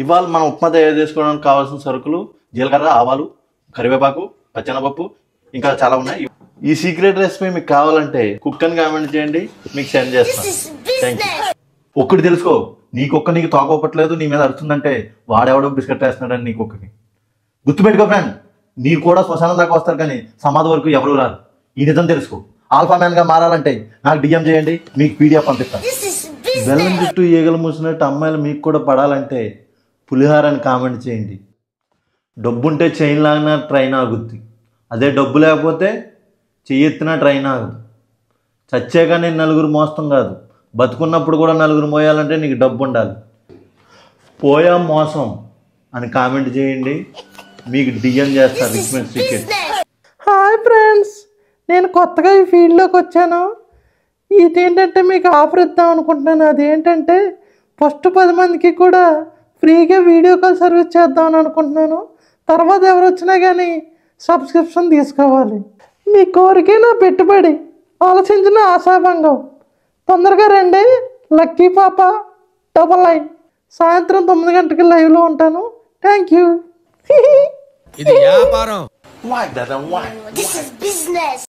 ఇవాళ మనం ఉప్మా తయారు చేసుకోవడానికి కావాల్సిన సరుకులు జీలకర్ర, ఆవాలు, కరివేపాకు, పచ్చెనపప్పు, ఇంకా చాలా ఉన్నాయి. ఈ సీక్రెట్ రెసిపీ మీకు కావాలంటే కుక్ అని కామెంట్ చేయండి, మీకు సెండ్ చేస్తాను. Thank you. ఒక్కటి తెలుసుకో, నీ కుక్క నీకు తోకపోవట్లేదు, నీ మీద అరుతుందంటే వాడెవడో బిస్కెట్ వేస్తున్నాడని నీ కుక్కకి. గుర్తుపెట్టుకో ఫ్రెండ్, నీకు కూడా శ్మశానం దాకా వస్తారు కానీ సమాధి వరకు ఎవరు రారు. ఈ నిజం తెలుసుకో. ఆల్ఫా మ్యాన్ గా మారాలంటే నాకు డిఎం చేయండి, మీకు పీడిఎఫ్ పంపిస్తాను. బెల్లం చుట్టూ ఈగలు మూసినట్టు అమ్మాయిలు మీకు కూడా పడాలంటే పులిహార అని కామెంట్ చేయండి. డబ్బుంటే చైన్ లాగినా ట్రైన్ ఆగుద్ది, అదే డబ్బు లేకపోతే చెయ్యెత్తినా ట్రైన్ ఆగదు. చచ్చాక నేను నలుగురు మోస్తాం కాదు, బతుకున్నప్పుడు కూడా నలుగురు మోయాలంటే నీకు డబ్బు ఉండాలి. పోయా మోసం అని కామెంట్ చేయండి, మీకు డిఎం చేస్తారు. Request ticket. హాయ్ ఫ్రెండ్స్, నేను కొత్తగా ఈ ఫీల్డ్లోకి వచ్చాను. ఇదేంటంటే మీకు ఆఫర్ ఇద్దాం అనుకుంటున్నాను. అదేంటంటే ఫస్ట్ 10 మందికి కూడా ఫ్రీగా వీడియో కాల్ సర్వీస్ చేద్దామని అనుకుంటున్నాను. తర్వాత ఎవరు వచ్చినా కానీ సబ్స్క్రిప్షన్ తీసుకోవాలి. మీ కోరికే నా పెట్టుబడి, ఆలోచించిన ఆశాభంగం. తొందరగా రండి. లక్కీ పాప 9 సాయంత్రం 9 గంటలకి లైవ్లో ఉంటాను. Thank you. ఇది వ్యాపారం. Why that and why? This is business.